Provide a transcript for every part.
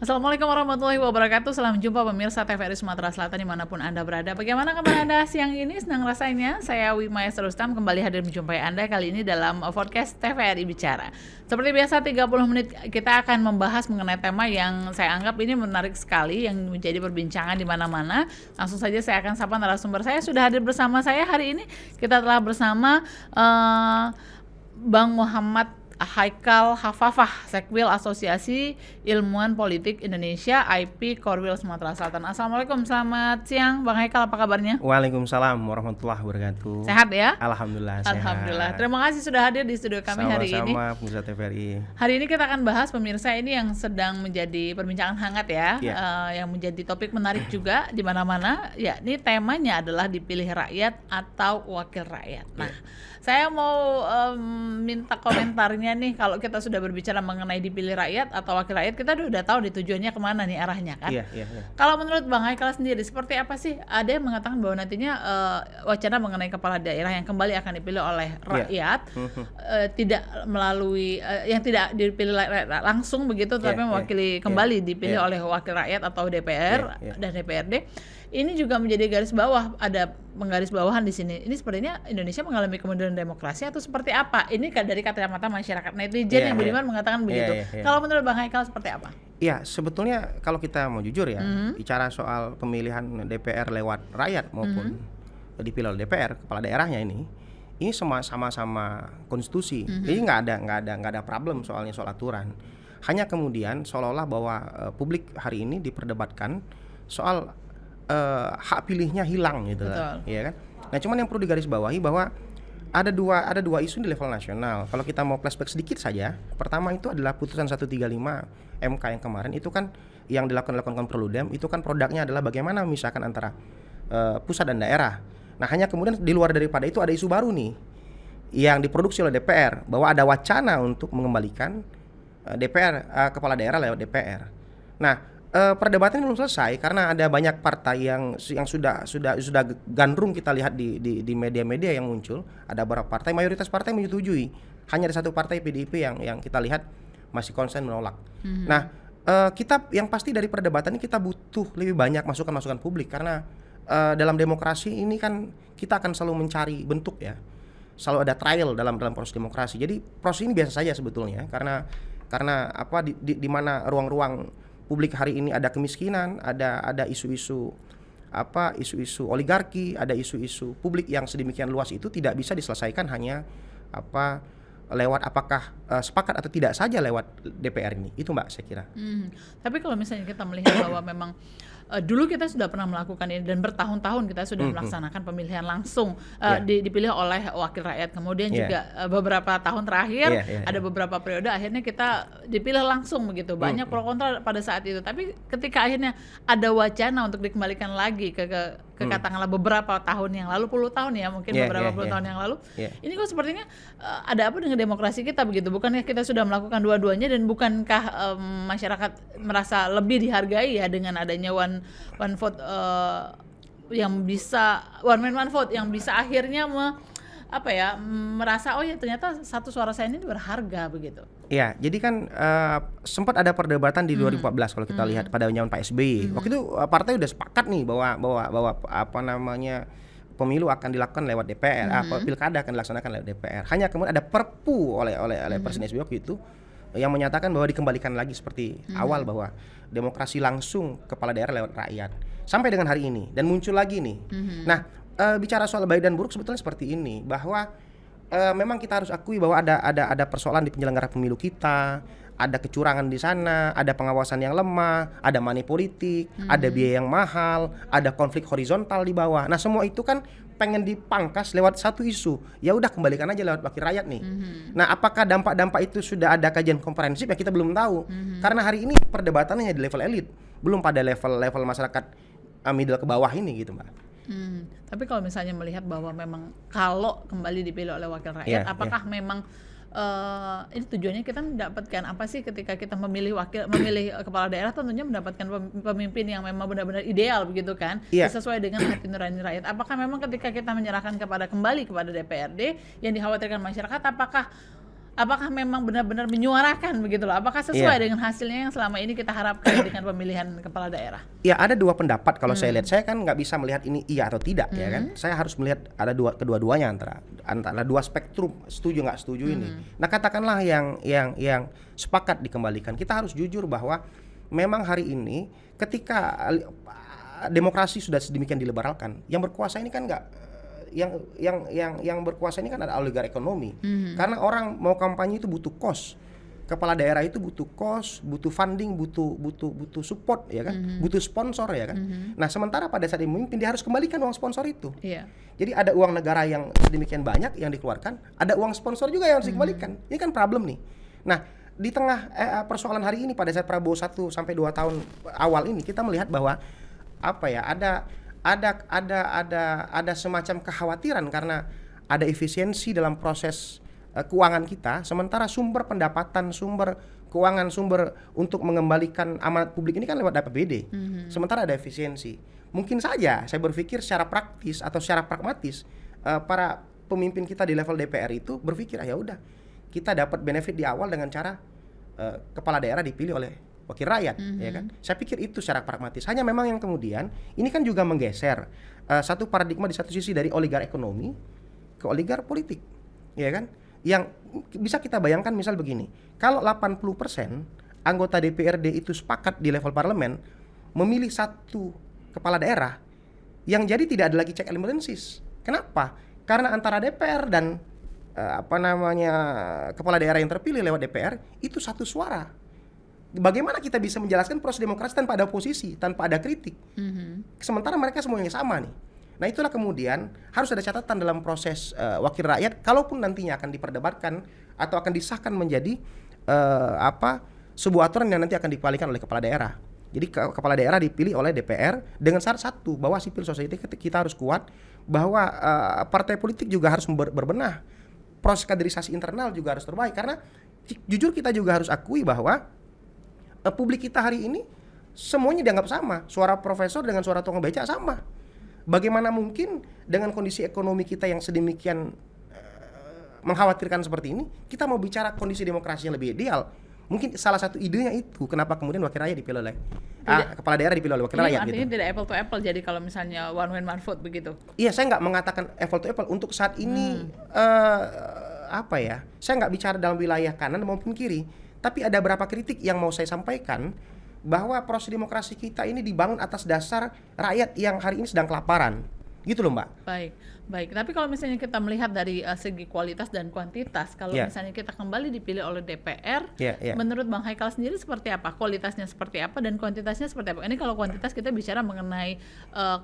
Assalamualaikum warahmatullahi wabarakatuh. Selamat jumpa pemirsa TVRI Sumatera Selatan dimanapun Anda berada. Bagaimana kabar Anda siang ini? Senang rasanya saya Wimaya Rustam kembali hadir menjumpai Anda kali ini dalam podcast TVRI Bicara. Seperti biasa 30 menit kita akan membahas mengenai tema yang saya anggap ini menarik sekali, yang menjadi perbincangan di mana-mana. Langsung saja saya akan sapa narasumber saya. Sudah hadir bersama saya hari ini. Kita telah bersama Bang Muhammad Haikal Hafafah, Sekwil Asosiasi Ilmuwan Politik Indonesia, IP Korwil Sumatera Selatan. Assalamualaikum, selamat siang Bang Haikal, apa kabarnya? Waalaikumsalam warahmatullahi wabarakatuh. Sehat ya? Alhamdulillah sehat. Alhamdulillah. Terima kasih sudah hadir di studio kami hari ini. Sama-sama pemirsa TVRI. Hari ini kita akan bahas pemirsa ini yang sedang menjadi perbincangan hangat ya, yang menjadi topik menarik juga di mana-mana. Ya, ini temanya adalah dipilih rakyat atau wakil rakyat. Nah, saya mau minta komentarnya nih, kalau kita sudah berbicara mengenai dipilih rakyat atau wakil rakyat, kita udah tahu di tujuannya kemana nih arahnya kan. Kalau menurut Bang Haikal sendiri seperti apa sih? Ada yang mengatakan bahwa nantinya wacana mengenai kepala daerah yang kembali akan dipilih oleh rakyat, tidak melalui yang tidak dipilih langsung begitu, tapi mewakili kembali dipilih oleh wakil rakyat atau DPR dan DPRD. Ini juga menjadi garis bawah, ada penggaris bawahan di sini. Ini sepertinya Indonesia mengalami kemunduran demokrasi atau seperti apa? Ini kan dari kacamata masyarakat netizen yang Budiman mengatakan begitu. Kalau menurut Bang Haikal seperti apa? Iya, sebetulnya kalau kita mau jujur ya, bicara soal pemilihan DPR lewat rakyat maupun dipilih oleh DPR kepala daerahnya ini sama-sama konstitusi. Jadi nggak ada problem soal aturan. Hanya kemudian seolah-olah bahwa publik hari ini diperdebatkan soal hak pilihnya hilang gitu kan, ya kan. Nah, cuman yang perlu digarisbawahi bahwa ada dua isu di level nasional. Kalau kita mau flashback sedikit saja, pertama itu adalah putusan 135 MK yang kemarin itu kan yang dilakukan Konproludem, itu kan produknya adalah bagaimana memisahkan antara pusat dan daerah. Nah, hanya kemudian di luar daripada itu ada isu baru nih yang diproduksi oleh DPR bahwa ada wacana untuk mengembalikan DPR kepala daerah lewat DPR. Nah, perdebatan belum selesai karena ada banyak partai yang sudah gandrung kita lihat di media-media yang muncul. Ada beberapa partai, mayoritas partai menyetujui. Hanya ada satu partai PDIP yang kita lihat masih konsen menolak. Nah, kita yang pasti dari perdebatan ini kita butuh lebih banyak masukan-masukan publik karena dalam demokrasi ini kan kita akan selalu mencari bentuk ya. Selalu ada trial dalam proses demokrasi. Jadi proses ini biasa saja sebetulnya karena apa di mana ruang-ruang publik hari ini ada kemiskinan, ada isu-isu oligarki, ada isu-isu publik yang sedemikian luas itu tidak bisa diselesaikan hanya lewat apakah sepakat atau tidak saja lewat DPR ini. Itu Mbak saya kira. Tapi kalau misalnya kita melihat bahwa memang dulu kita sudah pernah melakukan ini dan bertahun-tahun kita sudah melaksanakan pemilihan langsung dipilih oleh wakil rakyat. Kemudian juga beberapa tahun terakhir ada beberapa periode akhirnya kita dipilih langsung begitu. Banyak pro kontra pada saat itu. Tapi ketika akhirnya ada wacana untuk dikembalikan lagi ke katakanlah beberapa tahun yang lalu, puluh tahun ya mungkin beberapa puluh tahun yang lalu. Ini kok sepertinya ada apa dengan demokrasi kita begitu? Bukankah kita sudah melakukan dua-duanya dan bukankah masyarakat merasa lebih dihargai ya dengan adanya one vote yang bisa one man one vote yang bisa akhirnya merasa oh ya ternyata satu suara saya ini berharga begitu. Iya, jadi kan sempat ada perdebatan di 2014 kalau kita lihat pada zaman Pak SBY. Waktu itu partai udah sepakat nih bahwa pemilu akan dilakukan lewat DPR, pilkada akan dilaksanakan lewat DPR. Hanya kemudian ada perpu oleh Presiden SBY waktu itu yang menyatakan bahwa dikembalikan lagi seperti awal bahwa demokrasi langsung kepala daerah lewat rakyat sampai dengan hari ini dan muncul lagi nih. Nah, bicara soal baik dan buruk sebetulnya seperti ini bahwa memang kita harus akui bahwa ada persoalan di penyelenggara pemilu kita, ada kecurangan di sana, ada pengawasan yang lemah, ada money politik, ada biaya yang mahal, ada konflik horizontal di bawah. Nah, semua itu kan pengen dipangkas lewat satu isu. Ya udah kembalikan aja lewat wakil rakyat nih. Nah, apakah dampak-dampak itu sudah ada kajian komprehensif ya kita belum tahu. Karena hari ini perdebatannya di level elit, belum pada level masyarakat middle ke bawah ini gitu, Mbak. Tapi kalau misalnya melihat bahwa memang kalau kembali dipilih oleh wakil rakyat, apakah memang ini tujuannya kita mendapatkan apa sih ketika kita memilih kepala daerah? Tentunya mendapatkan pemimpin yang memang benar-benar ideal begitu kan, sesuai dengan hati nurani rakyat. Apakah memang ketika kita menyerahkan kembali kepada DPRD yang dikhawatirkan masyarakat, apakah apakah memang benar-benar menyuarakan begitu loh? Apakah sesuai dengan hasilnya yang selama ini kita harapkan dengan pemilihan kepala daerah? Ya, ada dua pendapat kalau saya lihat. Saya kan nggak bisa melihat ini iya atau tidak, ya kan. Saya harus melihat ada kedua-duanya antara dua spektrum, setuju nggak setuju ini. Nah, katakanlah yang sepakat dikembalikan. Kita harus jujur bahwa memang hari ini ketika demokrasi sudah sedemikian dilebaralkan, yang berkuasa ini kan nggak yang berkuasa ini kan ada oligarki ekonomi. Karena orang mau kampanye itu butuh kos. Kepala daerah itu butuh kos, butuh funding, butuh support, ya kan? Butuh sponsor, ya kan? Nah, sementara pada saat dia memimpin dia harus kembalikan uang sponsor itu. Jadi ada uang negara yang sedemikian banyak yang dikeluarkan, ada uang sponsor juga yang harus dikembalikan. Ini kan problem nih. Nah, di tengah persoalan hari ini pada saat Prabowo 1 sampai 2 tahun awal ini kita melihat bahwa ada semacam kekhawatiran karena ada efisiensi dalam proses keuangan kita, sementara sumber pendapatan, sumber keuangan, sumber untuk mengembalikan amanat publik ini kan lewat APBD. Sementara ada efisiensi. Mungkin saja saya berpikir secara praktis atau secara pragmatis para pemimpin kita di level DPR itu berpikir ya udah kita dapat benefit di awal dengan cara kepala daerah dipilih oleh wakil rakyat, ya kan? Saya pikir itu secara pragmatis. Hanya memang yang kemudian ini kan juga menggeser satu paradigma di satu sisi dari oligarki ekonomi ke oligarki politik, ya kan? Yang bisa kita bayangkan misal begini, kalau 80% anggota DPRD itu sepakat di level parlemen memilih satu kepala daerah, yang jadi tidak ada lagi check and balances. Kenapa? Karena antara DPR dan kepala daerah yang terpilih lewat DPR itu satu suara. Bagaimana kita bisa menjelaskan proses demokrasi tanpa ada oposisi, tanpa ada kritik? Sementara mereka semuanya sama nih. Nah, itulah kemudian harus ada catatan dalam proses wakil rakyat, kalaupun nantinya akan diperdebatkan atau akan disahkan menjadi sebuah aturan yang nanti akan dikembalikan oleh kepala daerah. Jadi kepala daerah dipilih oleh DPR dengan syarat satu, bahwa civil society kita harus kuat, bahwa partai politik juga harus berbenah, proses kaderisasi internal juga harus terbaik, karena jujur kita juga harus akui bahwa publik kita hari ini semuanya dianggap sama. Suara profesor dengan suara tukang beca sama. Bagaimana mungkin dengan kondisi ekonomi kita yang sedemikian mengkhawatirkan seperti ini, kita mau bicara kondisi demokrasi yang lebih ideal? Mungkin salah satu idenya itu kenapa kemudian wakil rakyat dipilih oleh kepala daerah dipilih oleh wakil rakyat. Artinya tidak apple to apple. Jadi kalau misalnya one man one vote begitu. Iya, saya nggak mengatakan apple to apple untuk saat ini. Saya nggak bicara dalam wilayah kanan maupun kiri. Tapi ada beberapa kritik yang mau saya sampaikan, bahwa proses demokrasi kita ini dibangun atas dasar rakyat yang hari ini sedang kelaparan. Gitu loh, Mbak. Baik. Tapi kalau misalnya kita melihat dari segi kualitas dan kuantitas, kalau misalnya kita kembali dipilih oleh DPR, menurut Bang Haikal sendiri seperti apa? Kualitasnya seperti apa dan kuantitasnya seperti apa? Ini kalau kuantitas kita bicara mengenai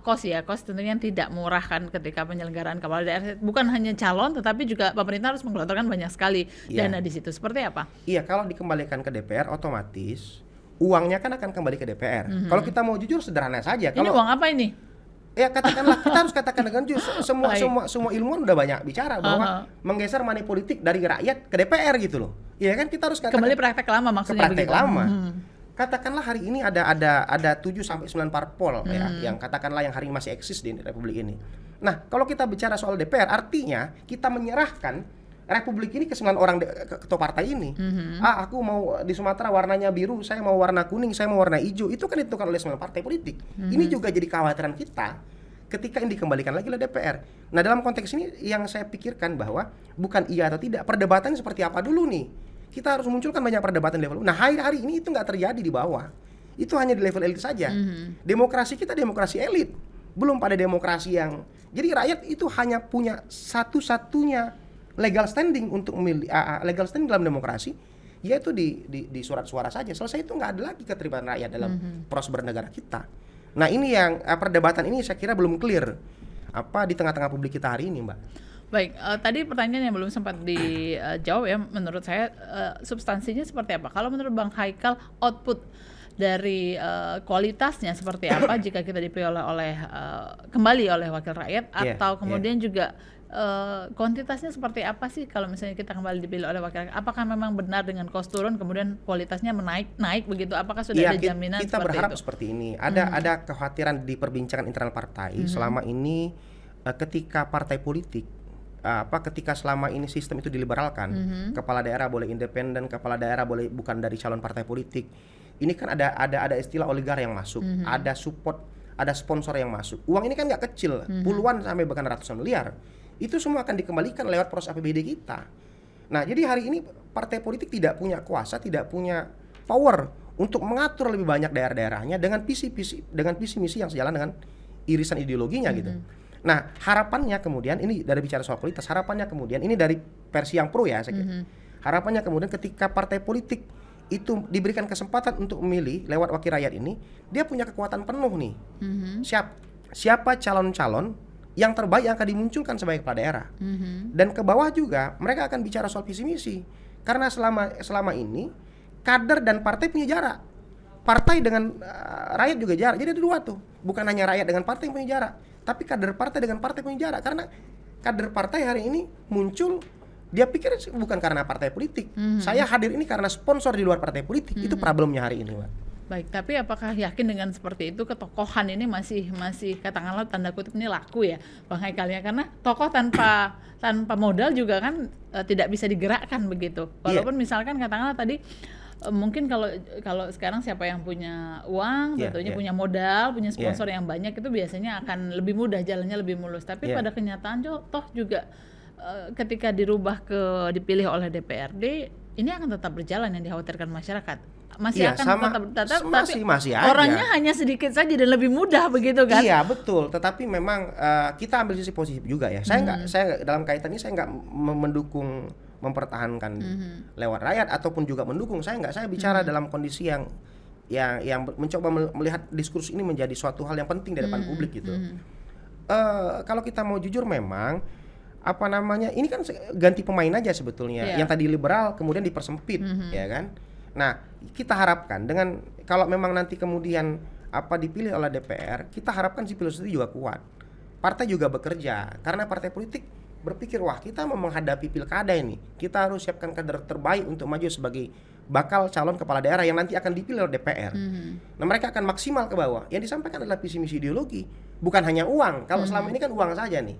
kos tentunya tidak murah kan ketika penyelenggaraan kepala daerah. Bukan hanya calon, tetapi juga pemerintah harus menggelontorkan banyak sekali dana di situ. Seperti apa? Iya, kalau dikembalikan ke DPR, otomatis uangnya kan akan kembali ke DPR. Kalau kita mau jujur sederhana saja. Ini uang apa ini? Ya katakanlah, kita harus katakan dengan jujur, semua ilmuwan udah banyak bicara bahwa menggeser money politik dari rakyat ke DPR gitu loh. Iya kan, kita harus katakan kembali praktek lama maksudnya. Praktek lama. Katakanlah hari ini ada 7 sampai 9 parpol ya, yang katakanlah yang hari ini masih eksis di Republik ini. Nah, kalau kita bicara soal DPR, artinya kita menyerahkan Republik ini ke 9 orang ketua partai ini. Aku mau di Sumatera warnanya biru, saya mau warna kuning, saya mau warna hijau. Itu kan ditentukan oleh 9 partai politik. Ini juga jadi kekhawatiran kita ketika ini dikembalikan lagi oleh DPR. Nah, dalam konteks ini yang saya pikirkan bahwa bukan iya atau tidak, perdebatannya seperti apa dulu nih. Kita harus munculkan banyak perdebatan di level. Nah, hari ini itu nggak terjadi di bawah. Itu hanya di level elit saja. Demokrasi kita demokrasi elit, belum pada demokrasi yang. Jadi rakyat itu hanya punya satu-satunya legal standing untuk memilih, legal standing dalam demokrasi, yaitu di surat suara saja. Selesai, itu nggak ada lagi keterlibatan rakyat dalam proses bernegara kita. Nah, ini yang perdebatan ini saya kira belum clear di tengah-tengah publik kita hari ini, Mbak. Baik, tadi pertanyaan yang belum sempat dijawab ya, menurut saya substansinya seperti apa? Kalau menurut Bang Haikal, output dari kualitasnya seperti apa jika kita dipilih kembali oleh wakil rakyat, atau kemudian juga kuantitasnya seperti apa sih kalau misalnya kita kembali dipilih oleh wakil rakyat? Apakah memang benar dengan kos turun kemudian kualitasnya naik begitu? Apakah sudah ada jaminan kita berharap seperti ini. Ada kekhawatiran di perbincangan internal partai selama ini ketika partai politik ketika selama ini sistem itu diliberalkan, kepala daerah boleh independen, kepala daerah boleh bukan dari calon partai politik. Ini kan ada istilah oligar yang masuk, ada support, ada sponsor yang masuk. Uang ini kan nggak kecil, puluhan sampai bahkan ratusan miliar. Itu semua akan dikembalikan lewat proses APBD kita. Nah, jadi hari ini partai politik tidak punya kuasa, tidak punya power untuk mengatur lebih banyak daerah-daerahnya dengan visi misi yang sejalan dengan irisan ideologinya gitu. Nah, harapannya kemudian ini dari bicara soal kualitas, harapannya kemudian ini dari versi yang pro ya, saya kira. Harapannya kemudian ketika partai politik itu diberikan kesempatan untuk memilih lewat wakil rakyat ini, dia punya kekuatan penuh nih. Siapa calon-calon yang terbaik yang akan dimunculkan sebagai kepala daerah. Dan ke bawah juga mereka akan bicara soal visi misi. Karena selama ini kader dan partai punya jarak. Partai dengan rakyat juga jarak. Jadi ada dua tuh. Bukan hanya rakyat dengan partai yang punya jarak, tapi kader partai dengan partai punya jarak. Karena kader partai hari ini muncul, dia pikir bukan karena partai politik. Saya hadir ini karena sponsor di luar partai politik. Itu problemnya hari ini, Pak. Baik, tapi apakah yakin dengan seperti itu ketokohan ini masih katakanlah tanda kutip ini laku ya, Bang Haikal ya? Karena tokoh tanpa modal juga kan tidak bisa digerakkan begitu. Walaupun misalkan katakanlah tadi mungkin kalau sekarang siapa yang punya uang, tentunya punya modal, punya sponsor yang banyak, itu biasanya akan lebih mudah, jalannya lebih mulus. Tapi pada kenyataan toh juga ketika dipilih oleh DPRD, ini akan tetap berjalan yang dikhawatirkan masyarakat. Masih akan tetap masih orangnya aja. hanya sedikit saja dan lebih mudah begitu kan? Iya betul, tetapi memang kita ambil sisi positif juga ya. Saya dalam kaitan ini saya nggak mendukung mempertahankan lewat rakyat ataupun juga mendukung. Saya bicara dalam kondisi yang mencoba melihat diskursus ini menjadi suatu hal yang penting di depan publik gitu. Kalau kita mau jujur memang ini kan ganti pemain aja sebetulnya. Yang tadi liberal kemudian dipersempit, ya kan? Nah, kita harapkan dengan kalau memang nanti kemudian dipilih oleh DPR, kita harapkan si filosofi juga kuat. Partai juga bekerja karena partai politik berpikir, wah kita mau menghadapi pilkada ini, kita harus siapkan kader terbaik untuk maju sebagai bakal calon kepala daerah yang nanti akan dipilih oleh DPR. Nah, mereka akan maksimal ke bawah. Yang disampaikan adalah visi misi ideologi, bukan hanya uang. Kalau selama ini kan uang saja nih.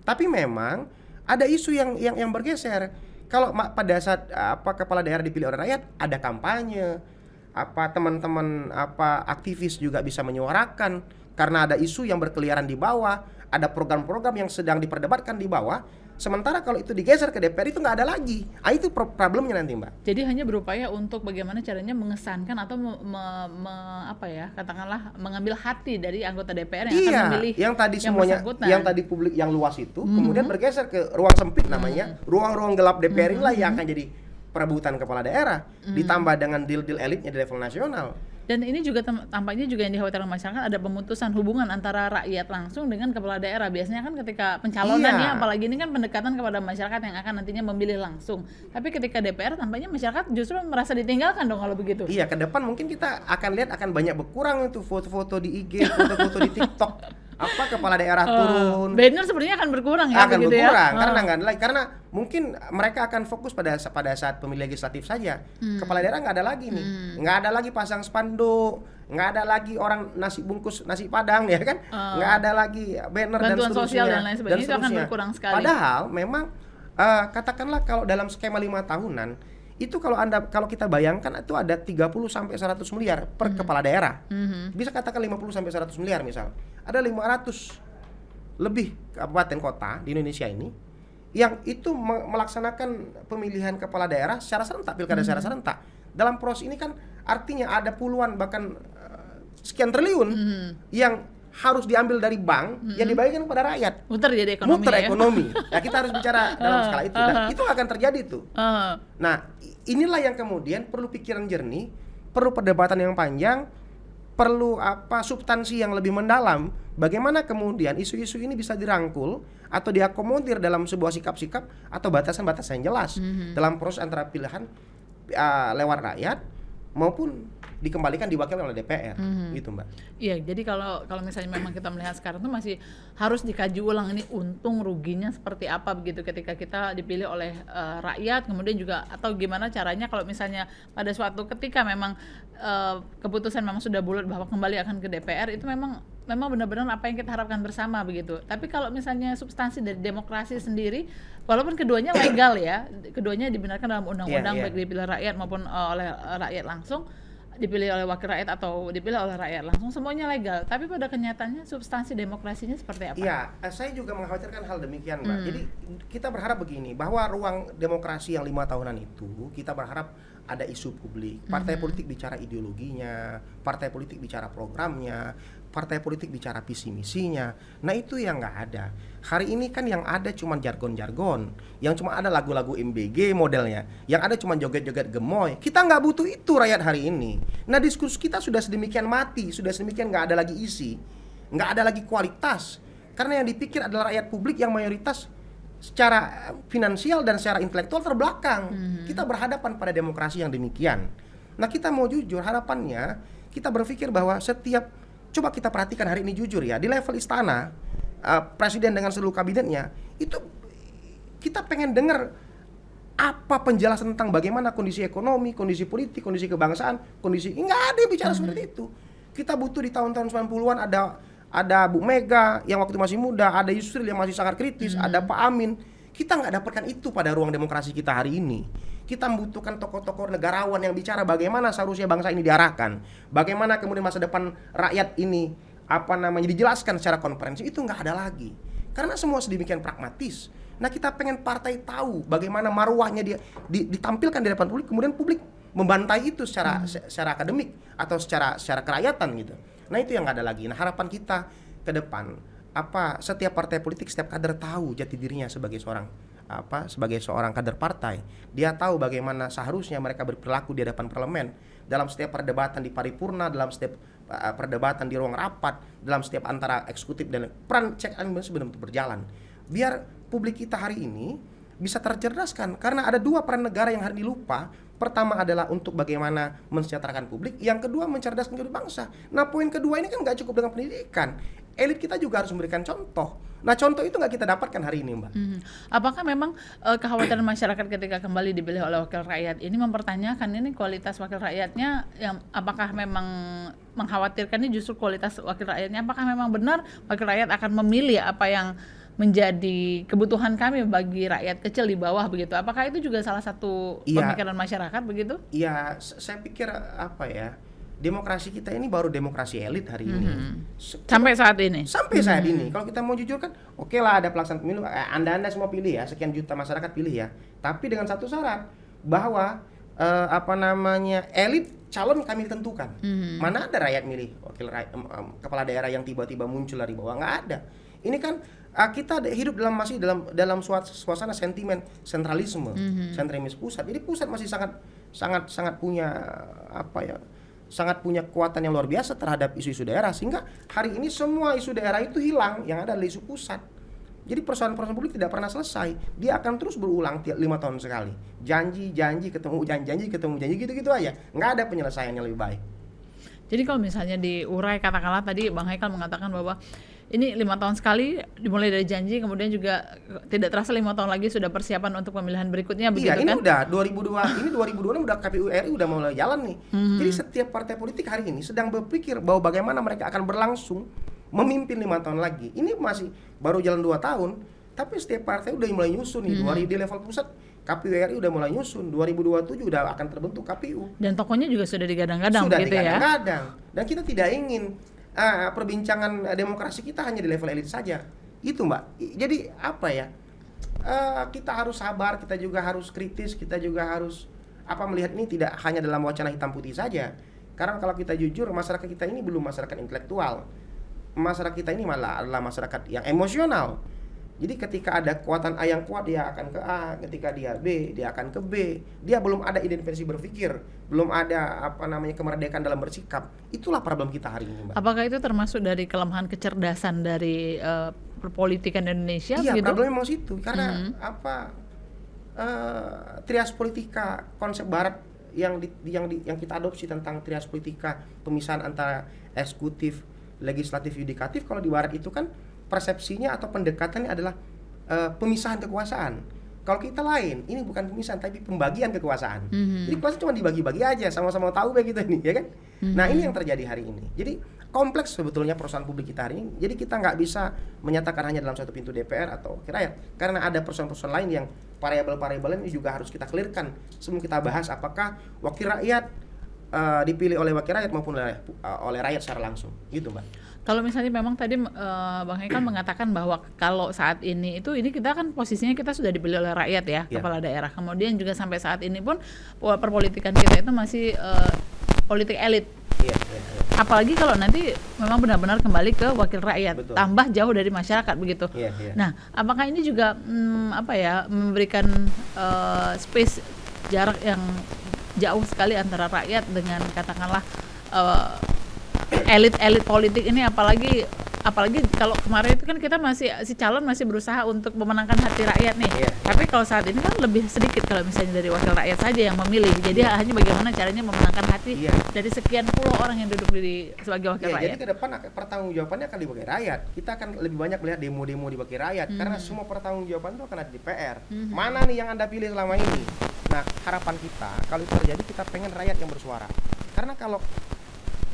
Tapi memang ada isu yang bergeser. Kalau pada saat kepala daerah dipilih oleh rakyat, ada kampanye, teman-teman aktivis juga bisa menyuarakan karena ada isu yang berkeliaran di bawah, ada program-program yang sedang diperdebatkan di bawah. Sementara kalau itu digeser ke DPR itu nggak ada lagi. Itu problemnya nanti, Mbak. Jadi hanya berupaya untuk bagaimana caranya mengesankan atau katakanlah mengambil hati dari anggota DPR yang akan memilih yang tadi semuanya, yang tadi publik yang luas itu kemudian bergeser ke ruang sempit namanya, ruang-ruang gelap DPR inilah yang akan jadi perebutan kepala daerah, ditambah dengan deal-deal elitnya di level nasional. Dan ini juga tampaknya juga yang dikhawatirkan masyarakat, ada pemutusan hubungan antara rakyat langsung dengan kepala daerah. Biasanya kan ketika pencalonannya, apalagi ini kan pendekatan kepada masyarakat yang akan nantinya memilih langsung. Tapi ketika DPR tampaknya masyarakat justru merasa ditinggalkan dong kalau begitu. Iya, ke depan mungkin kita akan lihat akan banyak berkurang itu foto-foto di IG, foto-foto di TikTok. Kepala daerah turun. Banner sepertinya akan berkurang ya, akan berkurang karena nggak ada lagi, karena mungkin mereka akan fokus pada saat pemilihan legislatif saja. Kepala daerah nggak ada lagi nih, nggak ada lagi pasang spanduk, nggak ada lagi orang bungkus nasi padang ya kan, nggak ada lagi banner bantuan dan seterusnya, sosial dan lain sebagainya, itu akan berkurang sekali. Padahal memang katakanlah kalau dalam skema 5 tahunan itu kalau kita bayangkan itu ada 30 sampai 100 miliar per kepala daerah. Bisa katakan 50 sampai 100 miliar misal. Ada 500 lebih kabupaten kota di Indonesia ini yang itu melaksanakan pemilihan kepala daerah secara serentak, pilkada secara serentak. Dalam proses ini kan artinya ada puluhan bahkan sekian triliun yang harus diambil dari bank yang dibagikan kepada rakyat. Muter jadi ekonomi. Ya kita harus bicara dalam skala itu. Dan itu akan terjadi tuh. Nah, inilah yang kemudian perlu pikiran jernih, perlu perdebatan yang panjang, perlu substansi yang lebih mendalam. Bagaimana kemudian isu-isu ini bisa dirangkul atau diakomodir dalam sebuah sikap-sikap atau batasan-batasan yang jelas dalam proses antara pilihan lewat rakyat maupun dikembalikan diwakilkan oleh DPR, gitu Mbak. Iya, jadi kalau misalnya memang kita melihat sekarang tuh masih harus dikaji ulang ini untung ruginya seperti apa begitu ketika kita dipilih oleh rakyat, kemudian juga atau gimana caranya kalau misalnya pada suatu ketika memang keputusan memang sudah bulat bahwa kembali akan ke DPR, itu memang benar-benar apa yang kita harapkan bersama begitu. Tapi kalau misalnya substansi dari demokrasi sendiri, walaupun keduanya legal ya, keduanya dibenarkan dalam undang-undang, baik dipilih rakyat maupun oleh rakyat langsung, dipilih oleh wakil rakyat atau dipilih oleh rakyat langsung, semuanya legal. Tapi pada kenyataannya substansi demokrasinya seperti apa? Iya, saya juga mengkhawatirkan hal demikian, Mbak. Jadi kita berharap begini, bahwa ruang demokrasi yang 5 tahunan itu, kita berharap ada isu publik. Partai politik bicara ideologinya, partai politik bicara programnya, partai politik bicara visi misinya. Nah itu yang nggak ada. Hari ini kan yang ada cuma jargon-jargon, yang cuma ada lagu-lagu MBG modelnya, yang ada cuma joget-joget gemoy. Kita nggak butuh itu rakyat hari ini. Nah diskusi kita sudah sedemikian mati, sudah sedemikian nggak ada lagi isi, nggak ada lagi kualitas. Karena yang dipikir adalah rakyat publik yang mayoritas secara finansial dan secara intelektual terbelakang. Kita berhadapan pada demokrasi yang demikian. Nah kita mau jujur, harapannya kita berpikir bahwa coba kita perhatikan hari ini jujur ya, di level istana, presiden dengan seluruh kabinetnya, itu kita pengen dengar apa penjelasan tentang bagaimana kondisi ekonomi, kondisi politik, kondisi kebangsaan, nggak ada yang bicara seperti itu. Kita butuh di tahun-tahun 90-an ada Bu Mega yang waktu masih muda, ada Yusril yang masih sangat kritis, ada Pak Amin. Kita nggak dapatkan itu pada ruang demokrasi kita hari ini. Kita membutuhkan tokoh-tokoh negarawan yang bicara bagaimana seharusnya bangsa ini diarahkan, bagaimana kemudian masa depan rakyat ini dijelaskan secara konferensi. Itu nggak ada lagi karena semua sedemikian pragmatis. Nah kita pengen partai tahu bagaimana marwahnya dia ditampilkan di depan publik, kemudian publik membantai itu secara akademik atau secara kerakyatan gitu. Nah itu yang nggak ada lagi. Nah harapan kita ke depan, setiap partai politik, setiap kader tahu jati dirinya sebagai seorang kader partai. Dia tahu bagaimana seharusnya mereka berperilaku di hadapan parlemen, dalam setiap perdebatan di paripurna, dalam setiap perdebatan di ruang rapat, dalam setiap antara eksekutif dan peran check and balance benar-benar berjalan. Biar publik kita hari ini bisa tercerdaskan, karena ada 2 peran negara yang hari ini lupa. Pertama adalah untuk bagaimana mensejahterakan publik, yang kedua mencerdaskan kehidupan bangsa. Nah poin kedua ini kan nggak cukup dengan pendidikan, elit kita juga harus memberikan contoh. Nah contoh itu nggak kita dapatkan hari ini, Mbak. Apakah memang kekhawatiran masyarakat ketika kembali dipilih oleh wakil rakyat ini mempertanyakan ini kualitas wakil rakyatnya, yang apakah memang mengkhawatirkan ini justru kualitas wakil rakyatnya, apakah memang benar wakil rakyat akan memilih apa yang menjadi kebutuhan kami bagi rakyat kecil di bawah begitu? Apakah itu juga salah satu pemikiran masyarakat begitu? Iya, saya pikir demokrasi kita ini baru demokrasi elit hari ini. Sampai saat ini. Kalau kita mau jujur kan, oke lah ada pelaksanaan pemilu, Anda semua pilih ya, sekian juta masyarakat pilih ya. Tapi dengan satu syarat, bahwa elit calon kami tentukan. Mana ada rakyat milih wakil kepala daerah yang tiba-tiba muncul dari bawah, nggak ada. Ini kan kita hidup masih dalam suasana sentimen sentralisme, sentralisme pusat. Jadi pusat masih sangat punya sangat punya kekuatan yang luar biasa terhadap isu-isu daerah, sehingga hari ini semua isu daerah itu hilang, yang ada adalah isu pusat. Jadi persoalan-persoalan publik tidak pernah selesai, dia akan terus berulang tiap 5 tahun sekali. Janji ketemu janji gitu-gitu aja, nggak ada penyelesaian yang lebih baik. Jadi kalau misalnya diurai, katakanlah tadi Bang Haikal mengatakan bahwa ini 5 tahun sekali, dimulai dari janji, kemudian juga tidak terasa 5 tahun lagi sudah persiapan untuk pemilihan berikutnya, begitu kan? Iya, ini udah 2026 udah KPU RI udah mulai jalan nih. Jadi setiap partai politik hari ini sedang berpikir bahwa bagaimana mereka akan berlangsung memimpin 5 tahun lagi. Ini masih baru jalan 2 tahun, tapi setiap partai udah mulai nyusun nih. Di level pusat KPU RI udah mulai nyusun, 2027 udah akan terbentuk KPU. Dan tokohnya juga sudah digadang-gadang begitu ya. Sudah digadang-gadang. Dan kita tidak ingin perbincangan demokrasi kita hanya di level elit saja. Itu, Mbak. Jadi kita harus sabar, kita juga harus kritis, kita juga harus melihat ini tidak hanya dalam wacana hitam putih saja. Karena kalau kita jujur, masyarakat kita ini belum masyarakat intelektual. Masyarakat kita ini malah adalah masyarakat yang emosional. Jadi ketika ada kekuatan A yang kuat, dia akan ke A, ketika dia B, dia akan ke B. Dia belum ada identifikasi berpikir, belum ada kemerdekaan dalam bersikap. Itulah problem kita hari ini, Mbak. Apakah itu termasuk dari kelemahan kecerdasan dari perpolitikan Indonesia? Iya, gitu? problemnya memang itu. Karena trias politika konsep barat yang kita adopsi tentang trias politika, pemisahan antara eksekutif, legislatif, yudikatif, kalau di barat itu kan persepsinya atau pendekatannya adalah pemisahan kekuasaan. Kalau kita lain, ini bukan pemisahan tapi pembagian kekuasaan. Jadi kekuasaan cuma dibagi-bagi aja, sama-sama tahu begitu ini, ya kan? Nah, ini yang terjadi hari ini. Jadi kompleks sebetulnya persoalan publik kita hari ini. Jadi kita nggak bisa menyatakan hanya dalam satu pintu DPR atau wakil rakyat, karena ada persoalan-persoalan lain yang variabel-variabel ini juga harus kita clearkan sebelum kita bahas apakah wakil rakyat dipilih oleh wakil rakyat maupun oleh rakyat secara langsung, gitu Mbak. Kalau misalnya memang tadi Bang Haikal mengatakan bahwa kalau saat ini kita kan posisinya kita sudah dipilih oleh rakyat ya, kepala daerah. Kemudian juga sampai saat ini pun perpolitikan kita itu masih politik elit. Apalagi kalau nanti memang benar-benar kembali ke wakil rakyat, tambah jauh dari masyarakat begitu. Nah, apakah ini juga memberikan space jarak yang jauh sekali antara rakyat dengan katakanlah elit-elit politik ini, apalagi kalau kemarin itu kan kita si calon masih berusaha untuk memenangkan hati rakyat nih. Tapi kalau saat ini kan lebih sedikit kalau misalnya dari wakil rakyat saja yang memilih. Jadi hanya bagaimana caranya memenangkan hati dari sekian puluh orang yang duduk sebagai wakil rakyat. Jadi ke depan pertanggungjawabannya akan di wakil rakyat. Kita akan lebih banyak melihat demo-demo di wakil rakyat karena semua pertanggungjawaban itu akan ada di PR. Mana nih yang Anda pilih selama ini? Nah, harapan kita kalau itu terjadi, kita pengen rakyat yang bersuara. Karena kalau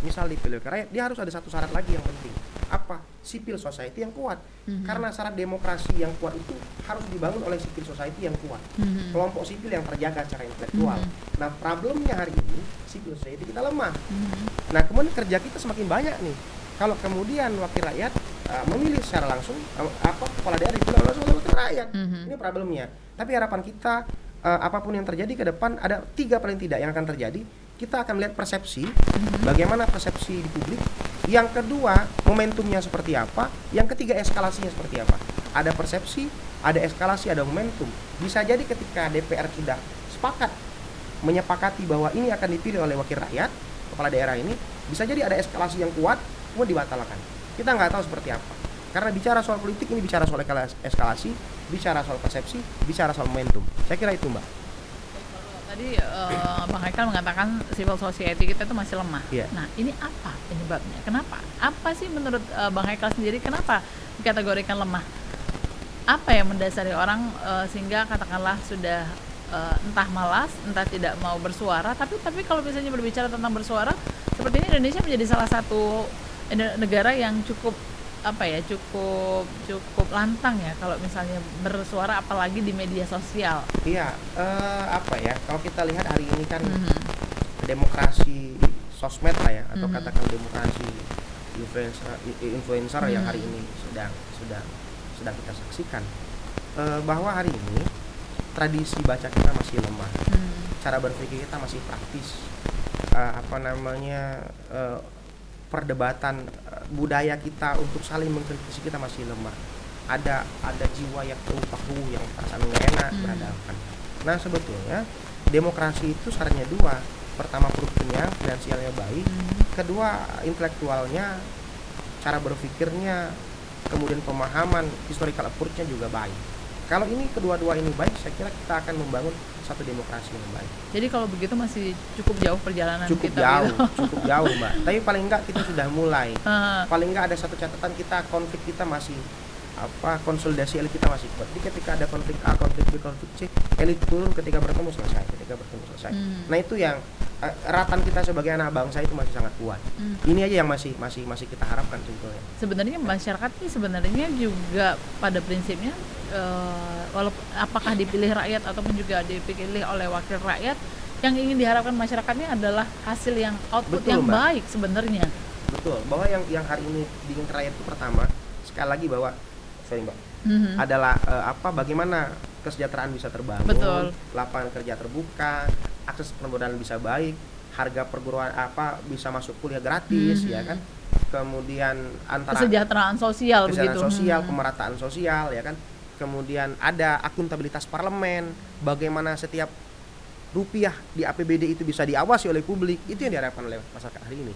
misal dipilih ke rakyat, dia harus ada satu syarat lagi yang penting. Apa? Civil society yang kuat. Karena syarat demokrasi yang kuat itu harus dibangun oleh civil society yang kuat. Kelompok sipil yang terjaga secara intelektual. Nah, problemnya hari ini civil society kita lemah. Nah, kemudian kerja kita semakin banyak nih. Kalau kemudian wakil rakyat memilih secara langsung kepala daerah dipilih oleh wakil rakyat. Ini problemnya. Tapi harapan kita apapun yang terjadi ke depan, ada 3 paling tidak yang akan terjadi. Kita akan melihat persepsi, bagaimana persepsi di publik. Yang kedua, momentumnya seperti apa. Yang ketiga, eskalasinya seperti apa. Ada persepsi, ada eskalasi, ada momentum. Bisa jadi ketika DPR sudah sepakat menyepakati bahwa ini akan dipilih oleh wakil rakyat, kepala daerah ini, bisa jadi ada eskalasi yang kuat, kemudian dibatalkan. Kita nggak tahu seperti apa. Karena bicara soal politik ini bicara soal eskalasi, bicara soal persepsi, bicara soal momentum. Saya kira itu, Mbak. Tadi Bang Haikal mengatakan civil society kita itu masih lemah. Nah, ini apa penyebabnya? Kenapa? Apa sih menurut Bang Haikal sendiri kenapa dikategorikan lemah? Apa yang mendasari orang sehingga katakanlah sudah entah malas, entah tidak mau bersuara, tapi kalau misalnya berbicara tentang bersuara, sepertinya Indonesia menjadi salah satu negara yang cukup cukup lantang ya kalau misalnya bersuara, apalagi di media sosial. Kalau kita lihat hari ini kan demokrasi sosmed lah ya, atau katakan demokrasi influencer yang hari ini sedang kita saksikan, bahwa hari ini tradisi baca kita masih lemah, cara berpikir kita masih praktis, perdebatan budaya kita untuk saling mengkritisi kita masih lemah. Ada jiwa yang pahu yang perasaan nggak enak berhadapan. Nah, sebetulnya demokrasi itu syaratnya 2. Pertama, produknya, finansialnya baik. Kedua, intelektualnya, cara berpikirnya, kemudian pemahaman, historical approach-nya juga baik. Kalau ini kedua-dua ini baik, saya kira kita akan membangun satu demokrasi yang baik. Jadi kalau begitu masih cukup jauh perjalanan cukup jauh Mbak. Tapi paling enggak kita sudah mulai. Paling enggak ada satu catatan, kita konflik kita masih konsolidasi elit kita masih kuat. Jadi ketika ada konflik A, konflik B, konflik C, elit turun, ketika bertemu selesai. Nah, itu yang eratan kita sebagai anak bangsa itu masih sangat kuat. Ini aja yang masih kita harapkan sebetulnya. Sebenarnya masyarakat ini sebenarnya juga pada prinsipnya walaupun apakah dipilih rakyat ataupun juga dipilih oleh wakil rakyat, yang ingin diharapkan masyarakatnya adalah hasil yang output yang Mbak. Baik sebenarnya. Betul, bahwa yang hari ini diinginkan rakyat itu pertama, sekali lagi bahwa Mbak, adalah bagaimana kesejahteraan bisa terbangun, lapangan kerja terbuka, akses permodalan bisa baik, harga perguruan bisa masuk kuliah gratis, ya kan. Kemudian antara kesejahteraan sosial, pemerataan sosial, ya kan. Kemudian ada akuntabilitas parlemen, bagaimana setiap rupiah di APBD itu bisa diawasi oleh publik. Itu yang diharapkan oleh masyarakat hari ini.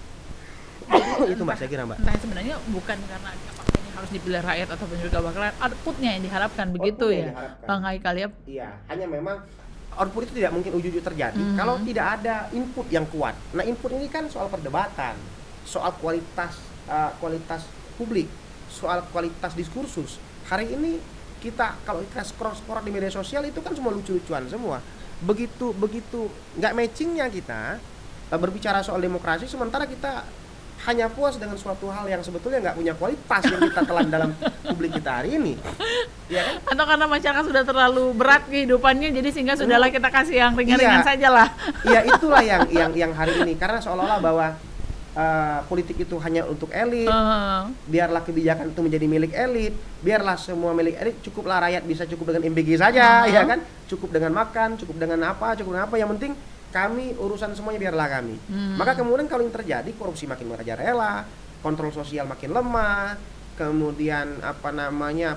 Itu Mbak, saya kira Mbak. Entah sebenarnya bukan karena ini harus dipilih rakyat ataupun juga wakil rakyat, outputnya yang diharapkan begitu ya, Bang Haikal ya. Iya, hanya memang output itu tidak mungkin ujug-ujug terjadi kalau tidak ada input yang kuat. Nah, input ini kan soal perdebatan, soal kualitas publik, soal kualitas diskursus. Hari ini kalau kita scroll di media sosial itu kan semua lucu-lucuan semua. Begitu nggak matchingnya kita berbicara soal demokrasi, sementara kita hanya puas dengan suatu hal yang sebetulnya nggak punya kualitas yang kita telan dalam publik kita hari ini, ya kan? Atau karena masyarakat sudah terlalu berat kehidupannya, jadi sehingga sudahlah kita kasih yang ringan-ringan saja lah. Iya, itulah yang hari ini, karena seolah-olah bahwa politik itu hanya untuk elit, biarlah kebijakan itu menjadi milik elit, biarlah semua milik elit, cukuplah rakyat bisa cukup dengan MBG saja, ya kan? Cukup dengan makan, cukup dengan apa, yang penting kami urusan semuanya biarlah kami. Maka kemudian kalau yang terjadi, korupsi makin merajalela, kontrol sosial makin lemah, kemudian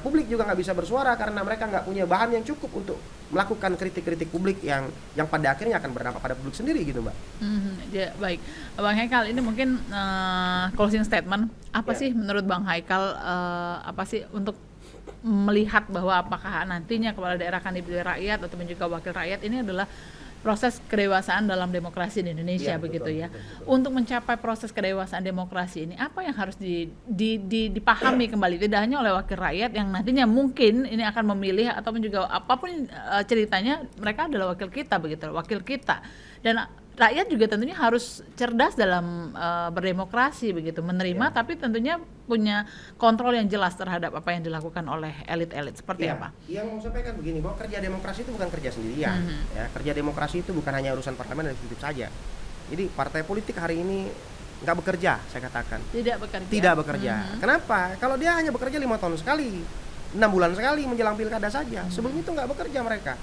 publik juga nggak bisa bersuara karena mereka nggak punya bahan yang cukup untuk melakukan kritik-kritik publik yang pada akhirnya akan berdampak pada publik sendiri gitu, Mbak. Ya, baik, Bang Haikal, ini mungkin closing statement apa sih menurut Bang Haikal, apa sih untuk melihat bahwa apakah nantinya kepala daerah akan dipilih rakyat atau juga wakil rakyat, ini adalah proses kedewasaan dalam demokrasi di Indonesia, begitu ya. Betul. Untuk mencapai proses kedewasaan demokrasi ini, apa yang harus dipahami kembali, tidak hanya oleh wakil rakyat yang nantinya mungkin ini akan memilih, ataupun juga apapun ceritanya, mereka adalah wakil kita, begitu, wakil kita. Dan rakyat juga tentunya harus cerdas dalam berdemokrasi, begitu, menerima, tapi tentunya punya kontrol yang jelas terhadap apa yang dilakukan oleh elit-elit. Seperti apa? Yang mau sampaikan begini, bahwa kerja demokrasi itu bukan kerja sendirian. Ya, kerja demokrasi itu bukan hanya urusan parlemen dan eksekutif saja. Jadi partai politik hari ini nggak bekerja, saya katakan. Tidak bekerja. Kenapa? Kalau dia hanya bekerja 5 tahun sekali, 6 bulan sekali menjelang pilkada saja. Sebelum itu nggak bekerja mereka.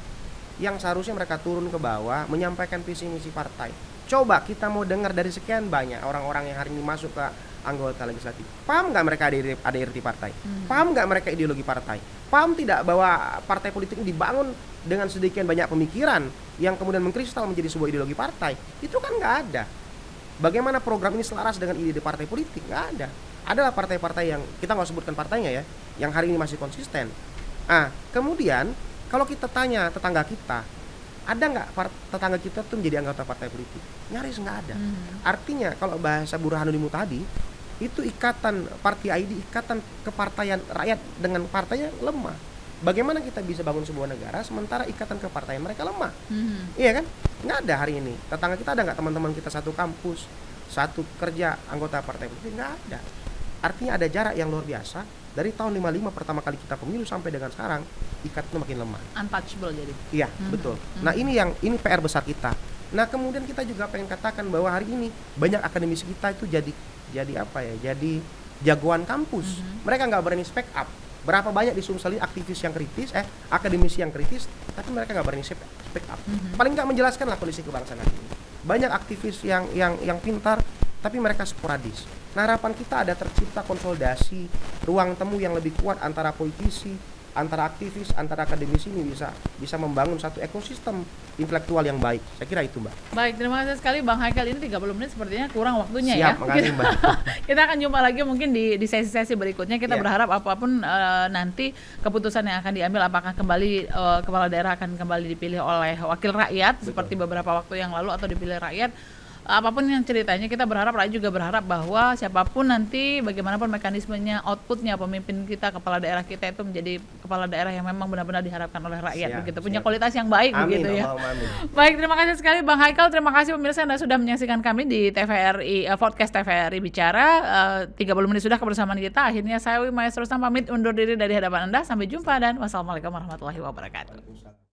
Yang seharusnya mereka turun ke bawah, menyampaikan visi misi partai. Coba kita mau dengar dari sekian banyak orang-orang yang hari ini masuk ke anggota legislatif. Paham nggak mereka ada arti partai? Paham nggak mereka ideologi partai? Paham tidak bahwa partai politik ini dibangun dengan sedemikian banyak pemikiran yang kemudian mengkristal menjadi sebuah ideologi partai? Itu kan nggak ada. Bagaimana program ini selaras dengan ide partai politik? Nggak ada. Adalah partai-partai yang kita nggak sebutkan partainya ya, yang hari ini masih konsisten. Kemudian kalau kita tanya tetangga kita, ada nggak tetangga kita tuh menjadi anggota partai politik? Nyaris nggak ada. Artinya kalau bahasa Burhanuddin Muhtadi, itu ikatan party ID, ikatan kepartaian rakyat dengan partainya lemah. Bagaimana kita bisa bangun sebuah negara sementara ikatan kepartaian mereka lemah? Iya kan? Nggak ada hari ini. Tetangga kita ada nggak, teman-teman kita satu kampus, satu kerja anggota partai politik? Nggak ada. Artinya ada jarak yang luar biasa. Dari tahun 55 pertama kali kita pemilu sampai dengan sekarang, ikatnya makin lemah. Untouchable jadi. Iya, betul. Nah, ini PR besar kita. Nah, kemudian kita juga pengen katakan bahwa hari ini banyak akademisi kita itu jadi apa ya? Jadi jagoan kampus. Mereka nggak berani speak up. Berapa banyak di Sumsel aktivis yang kritis, akademisi yang kritis, tapi mereka nggak berani speak up. Paling nggak menjelaskan lah kondisi kebangsaan hari ini. Banyak aktivis yang pintar, tapi mereka sporadis. Nah, harapan kita ada tercipta konsolidasi, ruang temu yang lebih kuat antara politisi, antara aktivis, antara akademisi ini bisa membangun satu ekosistem intelektual yang baik. Saya kira itu, Mbak. Baik, terima kasih sekali Bang Haikal. Ini 30 menit sepertinya kurang waktunya. Siap, ya. Makasih, Mbak. Kita akan jumpa lagi mungkin di sesi-sesi berikutnya. Kita berharap apapun nanti keputusan yang akan diambil, apakah kembali kepala daerah akan kembali dipilih oleh wakil rakyat, seperti beberapa waktu yang lalu, atau dipilih rakyat. Apapun yang ceritanya, kita berharap, rakyat juga berharap bahwa siapapun nanti, bagaimanapun mekanismenya, outputnya, pemimpin kita, kepala daerah kita itu menjadi kepala daerah yang memang benar-benar diharapkan oleh rakyat, begitu, punya kualitas yang baik, begitu ya. Amin. Baik, terima kasih sekali Bang Haikal, terima kasih pemirsa Anda sudah menyaksikan kami di TVRI podcast TVRI Bicara. 30 menit sudah kebersamaan kita. Akhirnya saya Maestro pamit undur diri dari hadapan Anda. Sampai jumpa dan wassalamualaikum warahmatullahi wabarakatuh.